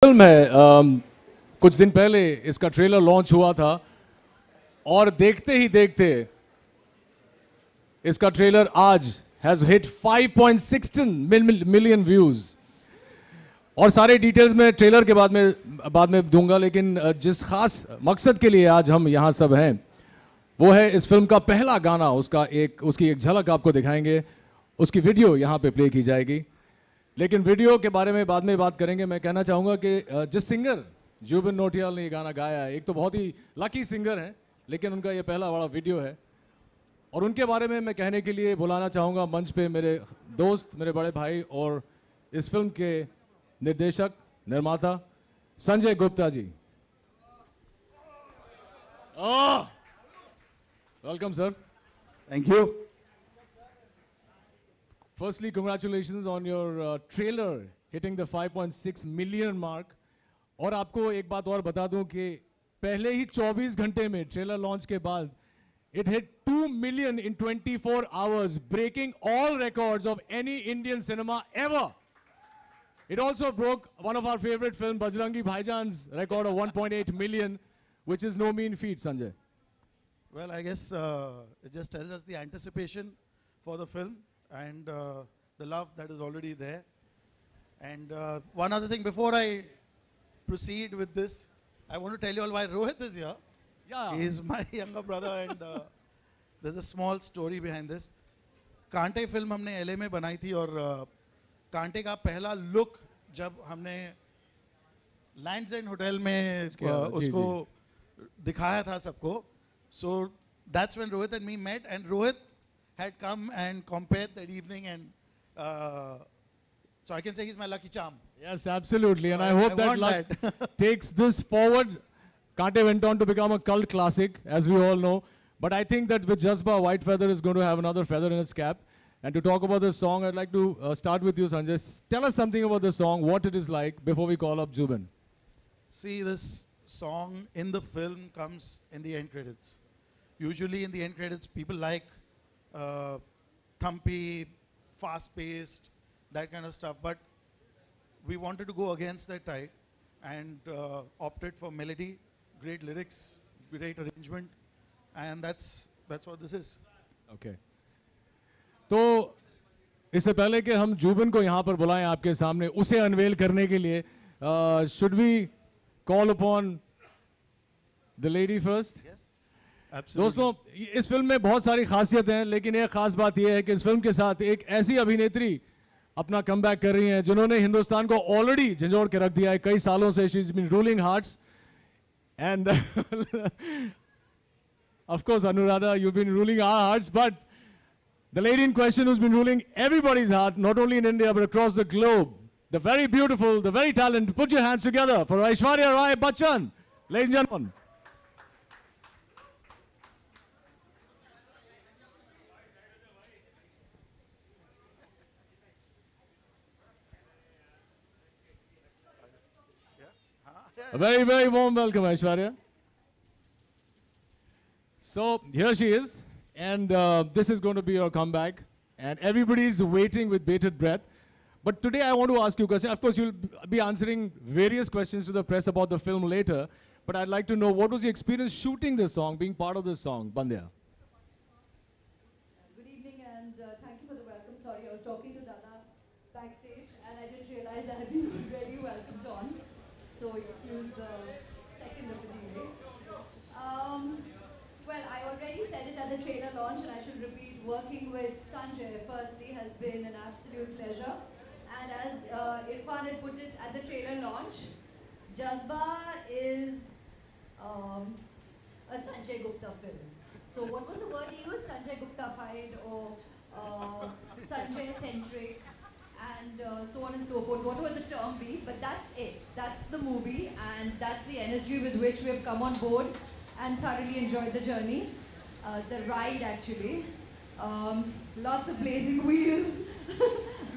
Film है कुछ दिन पहले इसका ट्रेलर लॉन्च हुआ था और देखते ही देखते इसका ट्रेलर आज हैज हिट 5.16 मिलियन व्यूज। और सारे डिटेल्स मैं ट्रेलर के बाद में दूंगा, लेकिन जिस खास मकसद के लिए आज हम यहां सब हैं वो है इस फिल्म का पहला गाना, उसकी एक झलक आपको दिखाएंगे। उसकी वीडियो यहां पे प्ले की जाएगी, लेकिन वीडियो के बारे में बाद में बात करेंगे। मैं कहना चाहूँगा कि जिस सिंगर जुबिन नौटियाल ने ये गाना गाया है, एक तो बहुत ही लकी सिंगर हैं, लेकिन उनका ये पहला बड़ा वीडियो है। और उनके बारे में मैं कहने के लिए बुलाना चाहूँगा मंच पे मेरे दोस्त, मेरे बड़े भाई और इस फिल्म के निर्देशक निर्माता Sanjay Gupta ji. Welcome sir. Thank you. Firstly, congratulations on your trailer hitting the 5.6 million mark. और आपको एक बात और बता दूं कि पहले ही 24 घंटे में ट्रेलर लॉन्च के बाद it hit 2 million in 24 hours, breaking all records of any Indian cinema ever. It also broke one of our favorite film Bajrangi Bhaijaan's record of 1.8 million, which is no mean feat, Sanjay. Well, I guess it just tells us the anticipation for the film and the love that is already there. And one other thing before I proceed with this, I want to tell you all why Rohit is here. Yeah. He is my younger brother and there's a small story behind this. कांटे film हमने LA में बनाई थी और कांटे का पहला look जब हमने लैंड्स एंड होटल में उसको दिखाया था सबको, so that's when Rohit and me met, and Rohit had come and compared that evening, and so I can say he's my lucky charm. Yes, absolutely, and I hope that luck takes this forward. Kante went on to become a cult classic, as we all know. But I think that with Jazba, White Feather is going to have another feather in its cap. And to talk about this song, I'd like to start with you, Sanjay. Tell us something about the song, what it is like, before we call up Zubin. See, this song in the film comes in the end credits. Usually in the end credits, people like thumpy, fast-paced, that kind of stuff. But we wanted to go against that type and opted for melody, great lyrics, great arrangement, and that's what this is. Okay. तो इससे पहले कि हम जुबिन को यहाँ पर बुलाएं आपके सामने उसे अनवेल करने के लिए, should we call upon the lady first? Yes, absolutely. दोस्तों, इस फिल्म में बहुत सारी खासियत हैं, लेकिन एक खास बात यह है कि इस फिल्म के साथ एक ऐसी अभिनेत्री अपना कमबैक कर रही हैं जिन्होंने हिंदुस्तान को ऑलरेडी झंझोड़ के रख दिया है कई सालों से। She is been ruling hearts and of course Anuradha, you've been ruling our hearts, but the lady in question who's been ruling everybody's heart, not only in India but across the globe, the very beautiful, the very talented, put your hands together for Aishwarya Rai Bachchan, ladies and gentlemen. A very, very warm welcome, Aishwarya. So here she is, and this is going to be your comeback, and everybody's waiting with bated breath. But today I want to ask you a question. Of course, you'll be answering various questions to the press about the film later, but I'd like to know, what was the experience shooting this song, being part of this song, Bandya? Good evening, and thank you for the welcome. Sorry, I was talking to Dada backstage, and I didn't realize I had been already welcomed on, so excuse the second of the delay. Well, I already said it at the trailer launch, and I should repeat, working with Sanjay firstly has been an absolute pleasure. And as Irfan had put it at the trailer launch, Jazba is a Sanjay Gupta film. So what was the word he used? Sanjay Gupta-fied or Sanjay-centric and so on and so forth, whatever the term be, but that's it. That's the movie, and that's the energy with which we have come on board and thoroughly enjoyed the journey, the ride actually. Lots of blazing wheels,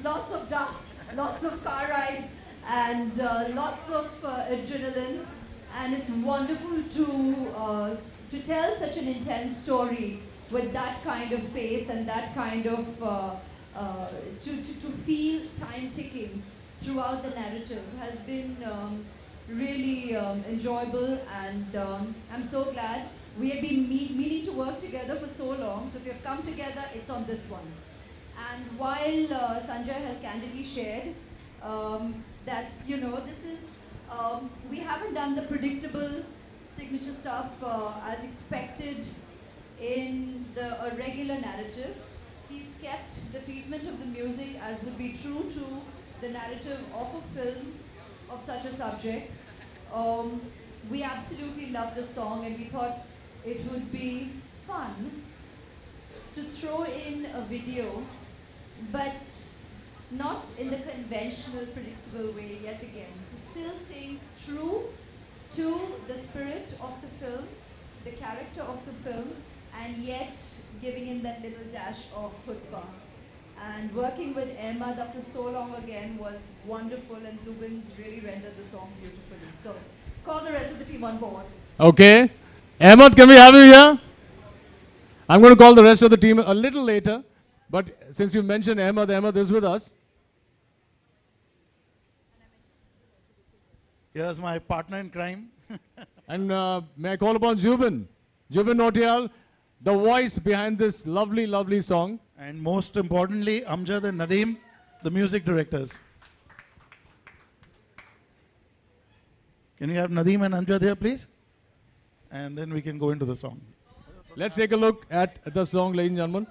lots of dust, lots of car rides, and lots of adrenaline. And it's wonderful to tell such an intense story with that kind of pace and that kind of to feel time ticking throughout the narrative has been really enjoyable, and I'm so glad. We have been meaning to work together for so long, so if we have come together, it's on this one. And while Sanjay has candidly shared that, you know, this is, we haven't done the predictable signature stuff as expected in a regular narrative. He's kept the treatment of the music as would be true to the narrative of a film of such a subject. We absolutely love the song, and we thought it would be fun to throw in a video, but not in the conventional, predictable way yet again. So still staying true to the spirit of the film, the character of the film, and yet giving in that little dash of chutzpah. And working with Ahmed after so long again was wonderful, and Zubin's really rendered the song beautifully. So call the rest of the team on board. Okay. Ahmed, can we have you here? I'm going to call the rest of the team a little later, but since you mentioned Ahmed, Ahmed is with us. Here's my partner in crime. And may I call upon Zubin Nautiyal, the voice behind this lovely, lovely song. And most importantly, Amjad and Nadeem, the music directors. Can we have Nadeem and Amjad here, please? And then we can go into the song. Let's take a look at the song, ladies and gentlemen.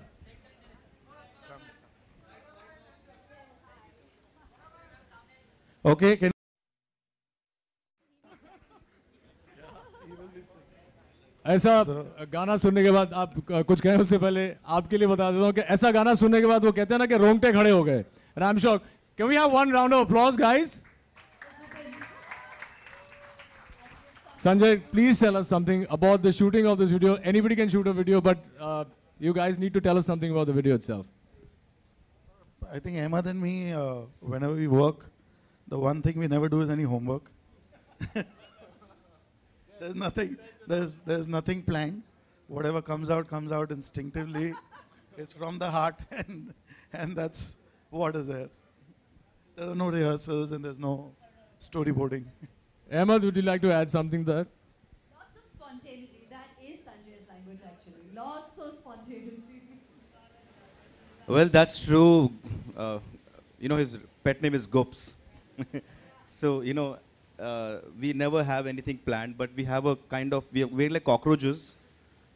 Okay, can ऐसा गाना सुनने के बाद आप कुछ कहें उससे पहले आपके लिए बता देता हूं कि ऐसा गाना सुनने के बाद वो कहते हैं ना कि रोंगटे खड़े हो गए. And I'm sure. Can we have one round of applause, guys? Sanjay, please tell us something about the shooting of this video. Anybody can shoot a video, but you guys need to tell us something about the video itself. I think Ahmed and me, whenever we work, the one thing we never do is any homework. There's nothing planned. Whatever comes out instinctively. It's from the heart, and that's what is there. There are no rehearsals and there's no storyboarding. Ahmed, would you like to add something there? Lots of spontaneity. That is Sanjay's language, actually. Lots of spontaneity. Well, that's true. You know, his pet name is Gops. So, you know, we never have anything planned, but we have a kind of, we're like cockroaches.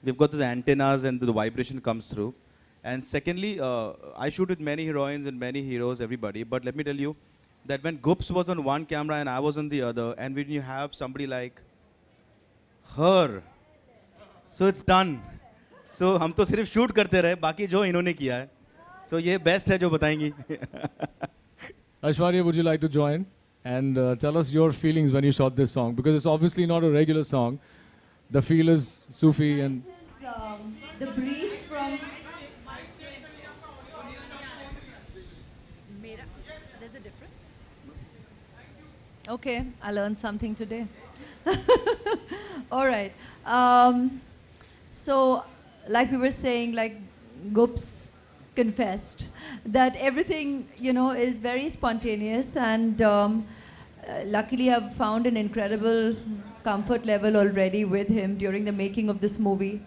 We've got the antennas and the vibration comes through. And secondly, I shoot with many heroines and many heroes, everybody. But let me tell you that when Goops was on one camera and I was on the other, and when you have somebody like her, so it's done. So हम तो सिर्फ shoot करते रहे, बाकी जो इन्होंने किया है. So ये best है जो बताएंगी. Aishwarya, would you like to join and tell us your feelings when you shot this song? Because it's obviously not a regular song. The feel is Sufi and... This is the brief from... There's a difference? Okay, I learned something today. All right. So, like we were saying, like Goops confessed that everything, you know, is very spontaneous, and luckily I've found an incredible comfort level already with him during the making of this movie,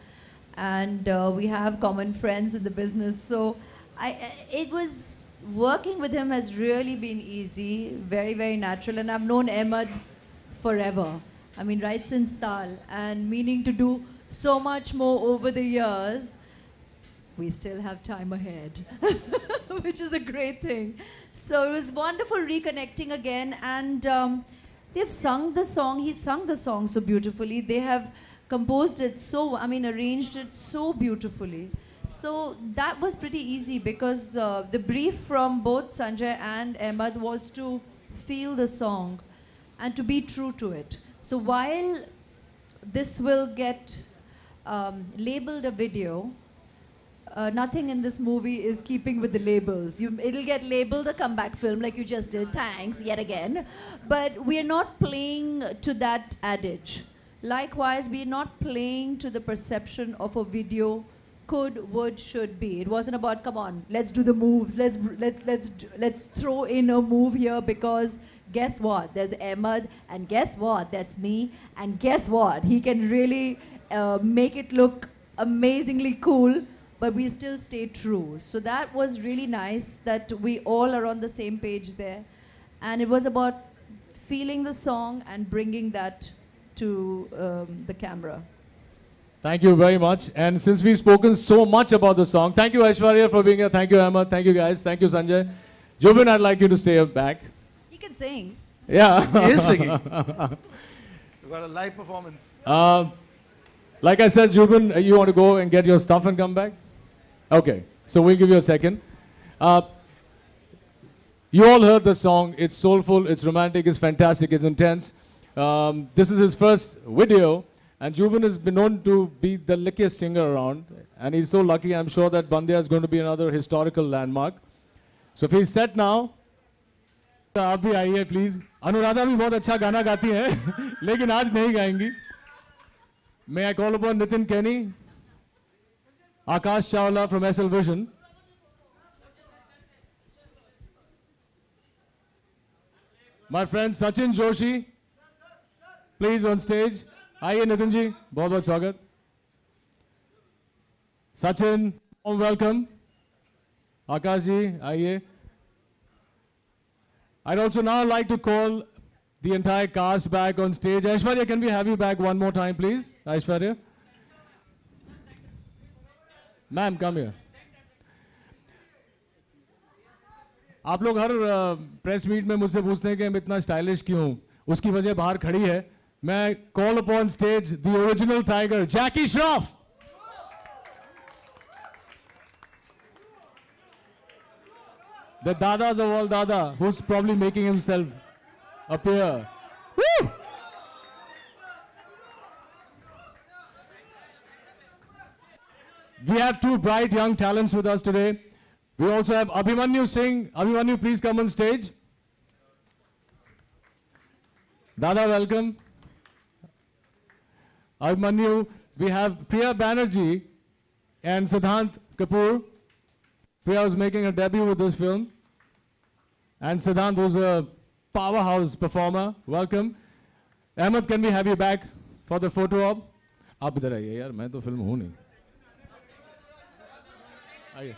and we have common friends in the business, so it was working with him has really been easy, very, very natural, and I've known Ahmed forever. I mean, right since Tal, and meaning to do so much more over the years. We still have time ahead, which is a great thing. So it was wonderful reconnecting again, and they've sung the song. He sung the song so beautifully. They have composed it so, I mean, arranged it so beautifully. So that was pretty easy because the brief from both Sanjay and Ahmed was to feel the song and to be true to it. So while this will get labeled a video, nothing in this movie is keeping with the labels. It'll get labeled a comeback film like you just did, thanks, yet again. But we're not playing to that adage. Likewise, we're not playing to the perception of a video could, would, should be. It wasn't about, come on, let's do the moves, let's throw in a move here, because guess what? There's Ahmed, and guess what? That's me, and guess what? He can really make it look amazingly cool, but we still stay true. So that was really nice that we all are on the same page there. And it was about feeling the song and bringing that to the camera. Thank you very much. And since we've spoken so much about the song, thank you Aishwarya for being here. Thank you Ahmed. Thank you guys. Thank you Sanjay. Jubin, I'd like you to stay back. He can sing. Yeah. He is singing. We've got a live performance. Like I said, Jubin, you want to go and get your stuff and come back? Okay. So we'll give you a second. You all heard the song. It's soulful, it's romantic, it's fantastic, it's intense. This is his first video. And Jubin has been known to be the luckiest singer around. And he's so lucky, I'm sure that Bandiya is going to be another historical landmark. So if he's set now, आप भी आइए please. Anuradha भी बहुत अच्छा गाना गाती है, लेकिन आज नहीं गाएंगी. May I call upon Nitin Kenny, Akash Chawla from SL Vision. My friend Sachin Joshi, please on stage. आइए नितिन जी, बहुत बहुत स्वागत. Sachin, warm welcome. Akash ji, आइए. I'd also now like to call the entire cast back on stage. Aishwarya, can we have you back one more time, please? Aishwarya. Ma'am, come here. आप लोग हर press meet में मुझसे पूछते हैं कि मैं इतना स्टाइलिश क्यों हूं. उसकी वजह बाहर खड़ी है. मैं call upon stage the original tiger Jackie Shroff. The dadas of all dada, who's probably making himself appear. Woo! We have two bright young talents with us today. We also have Abhimanyu Singh. Abhimanyu, please come on stage. Dada, welcome. Abhimanyu, we have Priya Banerjee and Siddhant Kapoor. Priya was making a debut with this film. And Siddhant was a powerhouse performer. Welcome. Ahmed, can we have you back for the photo op? आप इधर आइए यार, मैं तो film हूँ नहीं. आइए.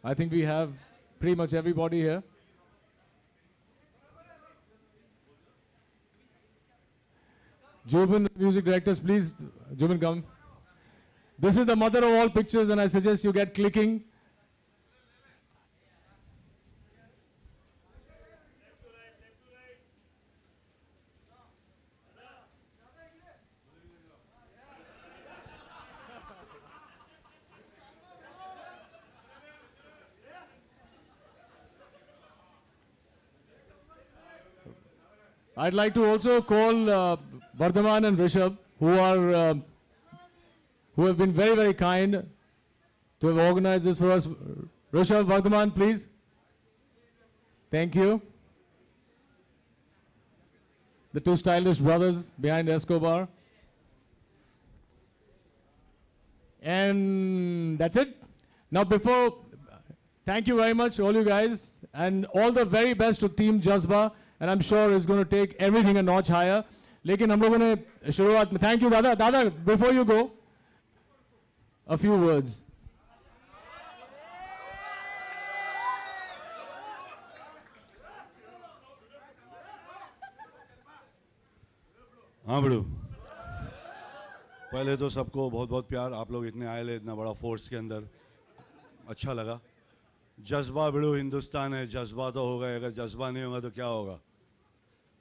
I think we have pretty much everybody here. Jubin, music directors, please. Jubin, come. This is the mother of all pictures, and I suggest you get clicking. I'd like to also call Vardhaman and Rishabh, who have been very, very kind to have organized this for us. Rishabh, Vardhaman, please. Thank you. The two stylish brothers behind Escobar. And that's it. Now thank you very much, all you guys, and all the very best to Team Jazba. And I'm sure it's going to take everything a notch higher. लेकिन हम लोगों ने शुरुआत में, thank you दादा. दादा, before you go, a few words. हाँ बड़ू, पहले तो सबको बहुत बहुत प्यार. आप लोग इतने आए ले, इतना बड़ा फोर्स के अंदर, अच्छा लगा. जज्बा बड़ू हिंदुस्तान है, जज्बा तो होगा. अगर जज्बा नहीं होगा तो क्या होगा?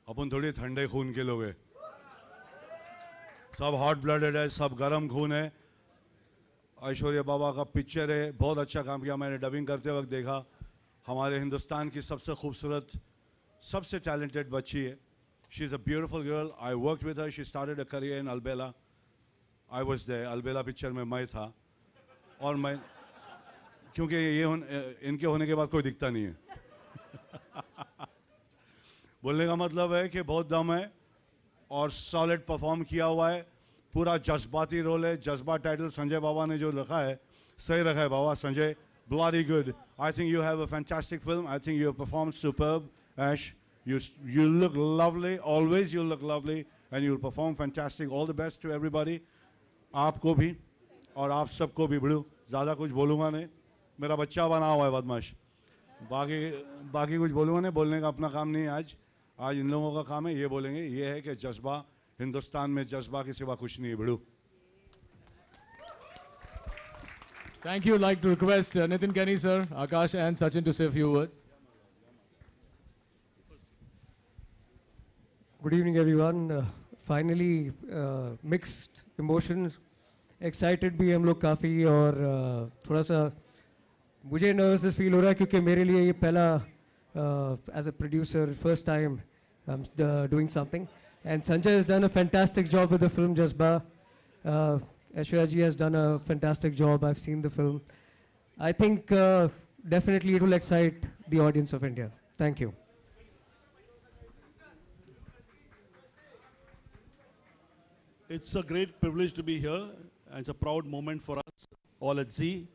अपन थोड़ी ठंडे खून के लोग हैं. सब हॉट ब्लडेड है, सब गर्म खून है. ऐश्वर्या बाबा का पिक्चर है, बहुत अच्छा काम किया. मैंने डबिंग करते वक्त देखा, हमारे हिंदुस्तान की सबसे खूबसूरत, सबसे टैलेंटेड बच्ची है. She is a beautiful girl. I worked with her. She started a career in Albela. I was there. Albela picture में मैं था. और मैं, क्योंकि इनके होने के बाद कोई दिखता नहीं है. बोलने का मतलब है कि बहुत दम है. और सॉलिड परफॉर्म किया हुआ है, पूरा जज्बाती रोल है। जज्बा टाइटल संजय बाबा ने जो रखा है, सही रखा है बाबा Sanjay, bloody good. I think you have a fantastic film. I think you have performed superb, Ash. You look lovely, always you look lovely, and you'll perform fantastic. All the best to everybody. आपको भी और आप सबको भी बड़ू, ज़्यादा कुछ बोलूँगा नहीं, मेरा बच्चा बना हुआ है बदमाश, बाकी कुछ बोलूँगा नहीं, बोलने का अपना काम नहीं है आज इन लोगों का काम है, ये बोलेंगे, ये है कि जज्बा, हिंदुस्तान में जज्बा के सिवा कुछ नहीं है बड़ू। Thank you. I'd like to request Nitin Kenny, sir, Akash and Sachin to say a few words. Good evening, everyone. Finally, mixed emotions. Excited भी हम लोग काफ़ी और थोड़ा सा मुझे nervous feel हो रहा है क्योंकि मेरे लिए ये पहला as a producer first time I'm doing something, and Sanjay has done a fantastic job with the film Jazba. Aishwarya ji has done a fantastic job. I've seen the film. I think definitely it will excite the audience of India. Thank you. It's a great privilege to be here, and it's a proud moment for us all at Z,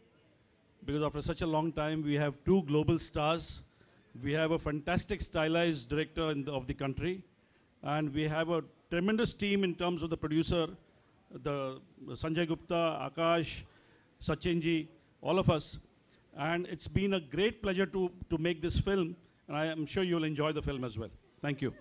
because after such a long time, we have two global stars. We have a fantastic stylized director of the country, and we have a tremendous team in terms of the producer, the Sanjay Gupta, Akash, Sachin ji, all of us. And it's been a great pleasure to make this film, and I am sure you'll enjoy the film as well. Thank you.